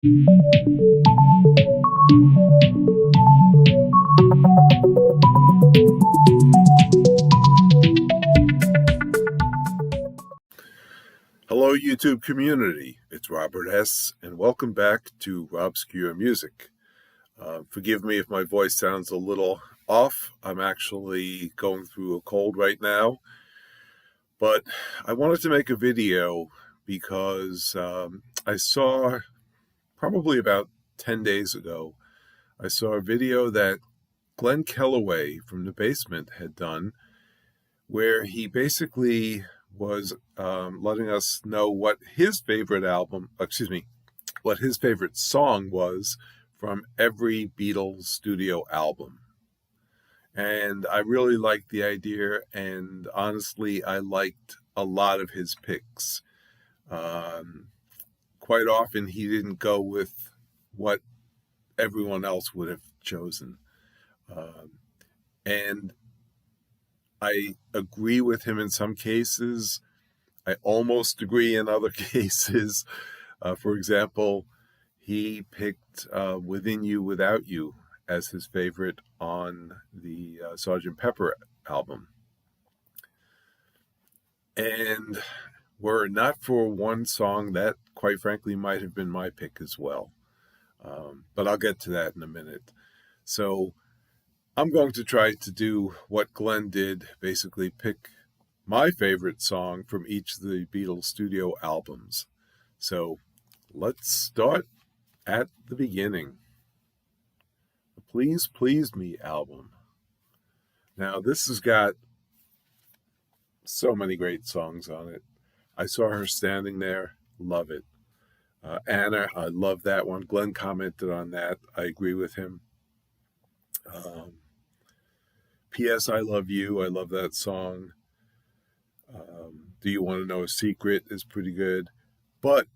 Hello, YouTube community. It's Robert S., and welcome back to Robscure Music. Forgive me if my voice sounds a little off. I'm actually going through a cold right now, but I wanted to make a video because I saw, probably about 10 days ago, I saw a video that Glenn Kellaway from The Basement had done, where he basically was letting us know what his favorite what his favorite song was from every Beatles studio album. And I really liked the idea, and honestly, I liked a lot of his picks. Quite often, he didn't go with what everyone else would have chosen. And I agree with him in some cases. I almost agree in other cases. For example, he picked Within You, Without You as his favorite on the Sgt. Pepper album. And were it not for one song, that, quite frankly, might have been my pick as well. But I'll get to that in a minute. So I'm going to try to do what Glenn did, basically pick my favorite song from each of the Beatles studio albums. So let's start at the beginning. The Please Please Me album. Now, this has got so many great songs on it. I Saw Her Standing There, love it. Anna, I love that one. Glenn commented on that. I agree with him. P.S. I Love You, I love that song. Do You Want to Know a Secret is pretty good. But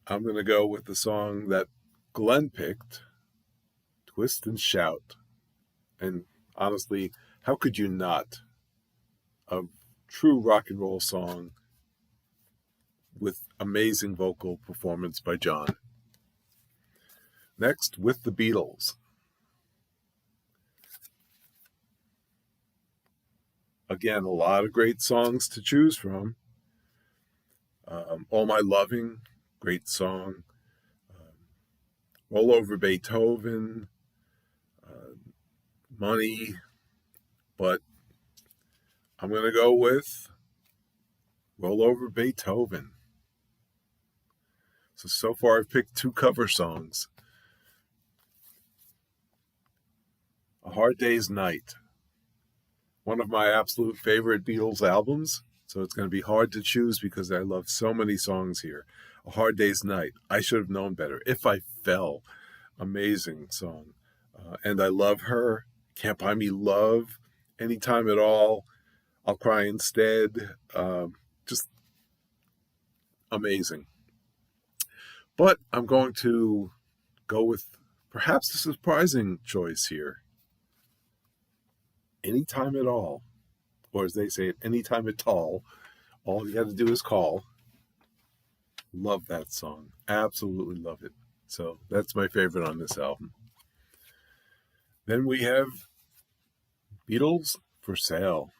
I'm going to go with the song that Glenn picked, Twist and Shout. And honestly, how could you not? A true rock and roll song with amazing vocal performance by John. Next, With the Beatles. Again, a lot of great songs to choose from. All My Loving, great song. Roll Over Beethoven, Money, but I'm going to go with Roll Over Beethoven. So far I've picked 2 cover songs. A Hard Day's Night, one of my absolute favorite Beatles albums, so it's going to be hard to choose because I love so many songs here. A Hard Day's Night, I Should Have Known Better. If I Fell, amazing song. And I Love Her, Can't Buy Me Love, Anytime at All, I'll Cry Instead. Just amazing. But I'm going to go with perhaps a surprising choice here. Anytime at All, or as they say it, anytime at all you got to do is call. Love that song. Absolutely love it. So that's my favorite on this album. Then we have Beatles for Sale.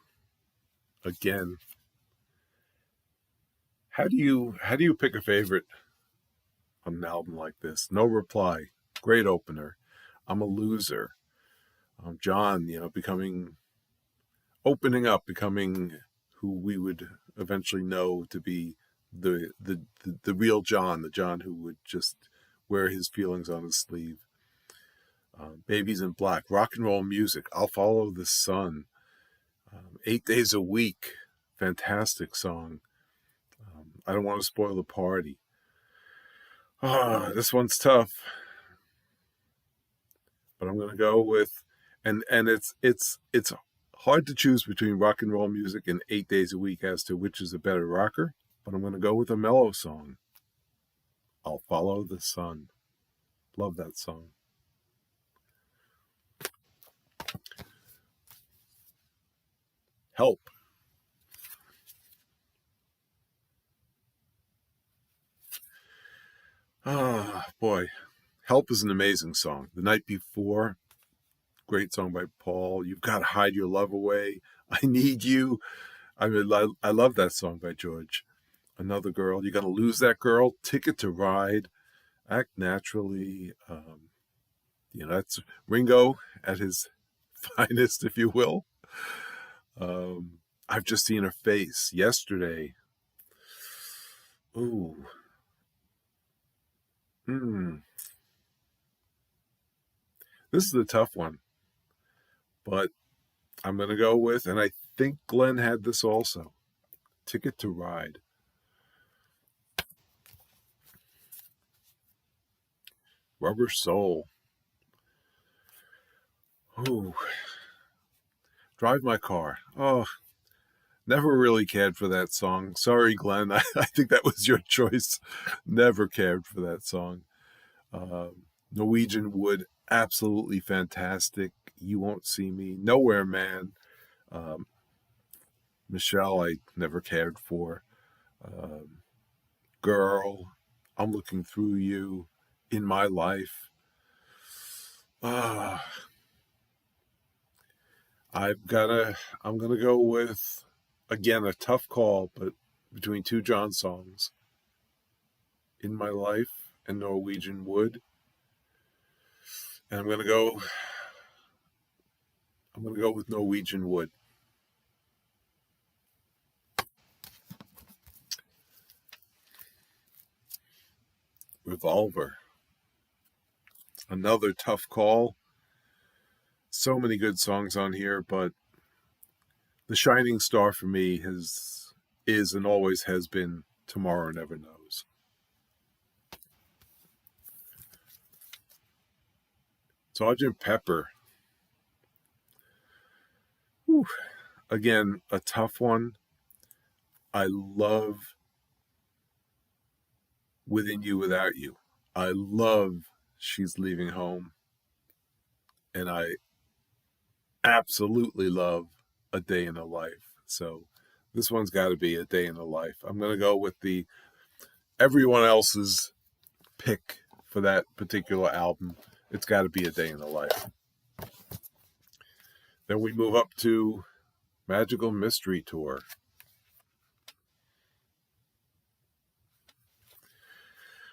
Again, how do you pick a favorite on an album like this? No Reply, great opener. I'm a Loser. John, opening up, becoming who we would eventually know to be the real John, the John who would just wear his feelings on his sleeve. Babies in Black, Rock and Roll Music, I'll Follow the Sun, 8 Days a Week, fantastic song. I Don't Want to Spoil the Party. This one's tough, but I'm going to go with, and it's hard to choose between Rock and Roll Music and 8 Days a Week as to which is a better rocker, but I'm going to go with a mellow song. I'll Follow the Sun. Love that song. Help. Ah, boy. Help is an amazing song. The Night Before, great song by Paul. You've Got to Hide Your Love Away. I Need You. I mean, I love that song by George. Another Girl. You got to Lose That Girl. Ticket to Ride. Act Naturally. That's Ringo at his finest, if you will. I've Just Seen Her Face. Yesterday. Ooh. This is a tough one, but I'm going to go with, and I think Glenn had this also, Ticket to Ride. Rubber Soul. Ooh. Drive My Car. Oh, never really cared for that song. Sorry, Glenn. I think that was your choice. Never cared for that song. Norwegian Wood, absolutely fantastic. You Won't See Me. Nowhere Man. Michelle, I never cared for. Girl, I'm Looking Through You. In My Life. I'm gonna go with, again, a tough call, but between two John songs, In My Life and Norwegian Wood. And I'm gonna go with Norwegian Wood. Revolver. Another tough call. So many good songs on here, but the shining star for me is and always has been Tomorrow Never Knows. Sergeant Pepper. Whew. Again, a tough one. I love Within You Without You. I love She's Leaving Home. And I absolutely love A Day in a Life. So this one's got to be A Day in a Life. I'm going to go with the everyone else's pick for that particular album. It's got to be A Day in a Life. Then we move up to Magical Mystery Tour.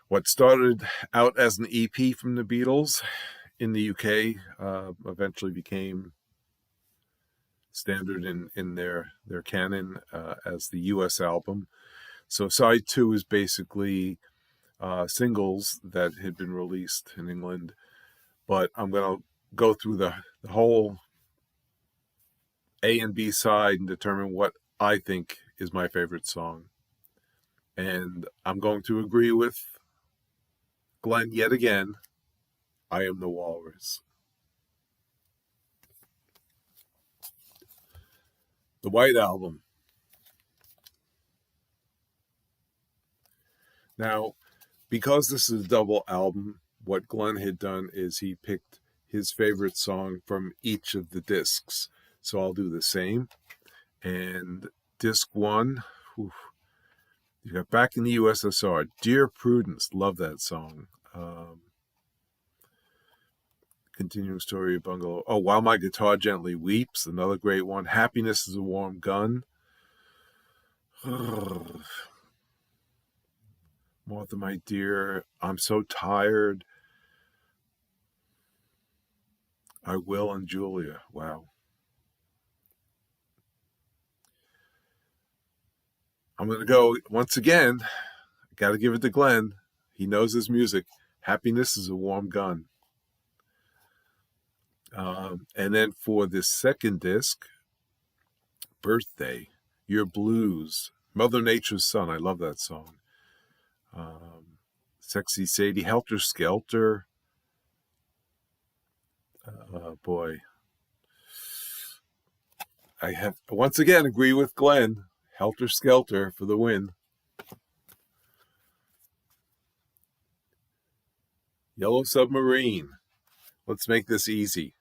What started out as an EP from the Beatles in the UK eventually became standard in their canon as the US album. So side 2 is basically singles that had been released in England, but I'm going to go through the whole A and B side and determine what I think is my favorite song. And I'm going to agree with Glenn yet again. I Am the Walrus. The White Album. Now, because this is a double album, what Glenn had done is he picked his favorite song from each of the discs. So I'll do the same. And disc 1, you got Back in the USSR. Dear Prudence, love that song. Continuing Story of Bungalow. Oh, While My Guitar Gently Weeps, another great one. Happiness is a Warm Gun. Martha, My Dear, I'm So Tired. I Will and Julia. Wow. I'm going to go, once again, got to give it to Glenn. He knows his music. Happiness is a Warm Gun. And then for this second disc, Birthday, Your Blues, Mother Nature's Son. I love that song. Sexy Sadie, Helter Skelter. Boy. I have, once again, agree with Glenn. Helter Skelter for the win. Yellow Submarine. Let's make this easy.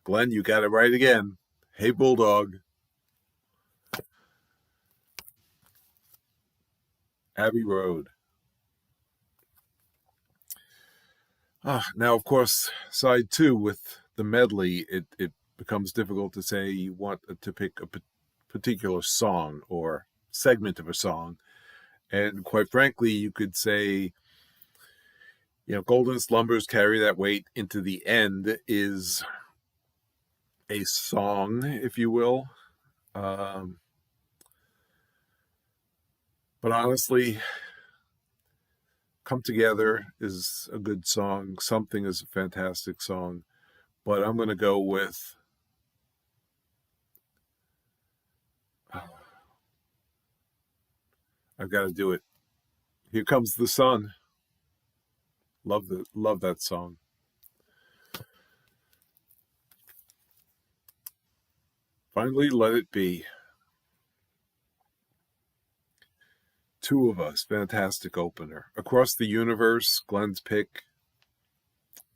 Glenn, you got it right again. Hey Bulldog. Abbey Road. Now, of course, side two with the medley, it becomes difficult to say you want to pick a particular song or segment of a song. And quite frankly, you could say, Golden Slumbers Carry That Weight into the End is a song, if you will. But honestly, Come Together is a good song. Something is a fantastic song. But I'm going to go with I've got to do it. Here Comes the Sun. Love that song. Finally, Let It Be. Two of Us, fantastic opener. Across the Universe, Glenn's pick.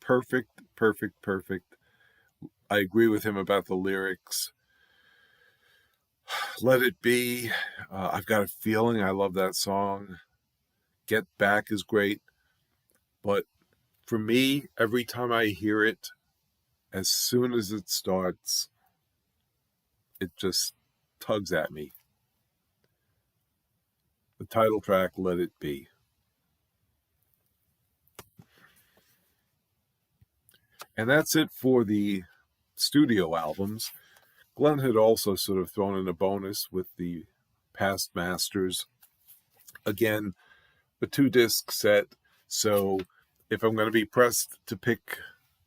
Perfect, perfect, perfect. I agree with him about the lyrics. Let It Be. I've Got a Feeling. I love that song. Get Back is great. But for me, every time I hear it, as soon as it starts, it just tugs at me. The title track, Let It Be. And that's it for the studio albums. Glenn had also sort of thrown in a bonus with the past masters. Again, a 2-disc set. So if I'm going to be pressed to pick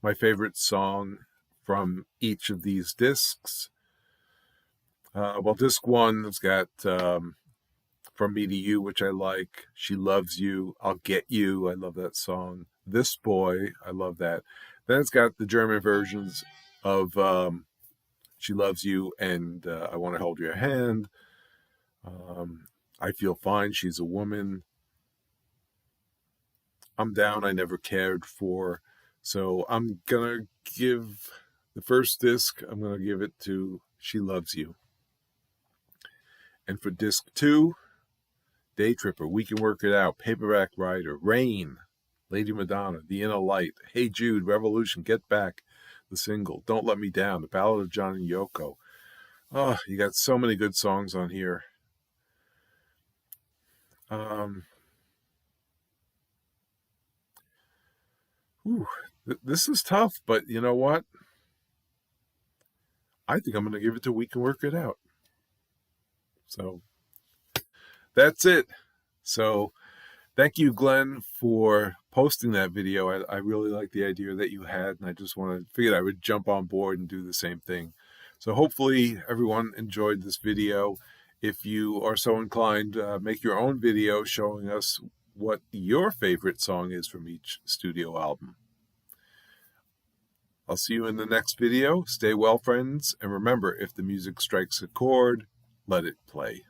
my favorite song from each of these discs, disc one has got From Me to You, which I like. She Loves You. I'll Get You. I love that song. This Boy. I love that. Then it's got the German versions of She Loves You and I Want to Hold Your Hand. I Feel Fine. She's a Woman. I'm Down. I Never Cared For. So I'm going to give the first disc, I'm going to give it to She Loves You. And for disc 2, Day Tripper, We Can Work It Out, Paperback Writer, Rain, Lady Madonna, The Inner Light, Hey Jude, Revolution, Get Back, the single, Don't Let Me Down, The Ballad of John and Yoko. Oh, you got so many good songs on here. This is tough, but you know what? I think I'm going to give it to We Can Work It Out. So that's it. So thank you, Glenn, for posting that video. I really like the idea that you had, and I just figured I would jump on board and do the same thing. So hopefully everyone enjoyed this video. If you are so inclined, make your own video showing us what your favorite song is from each studio album. I'll see you in the next video. Stay well, friends, and remember, if the music strikes a chord, let it play.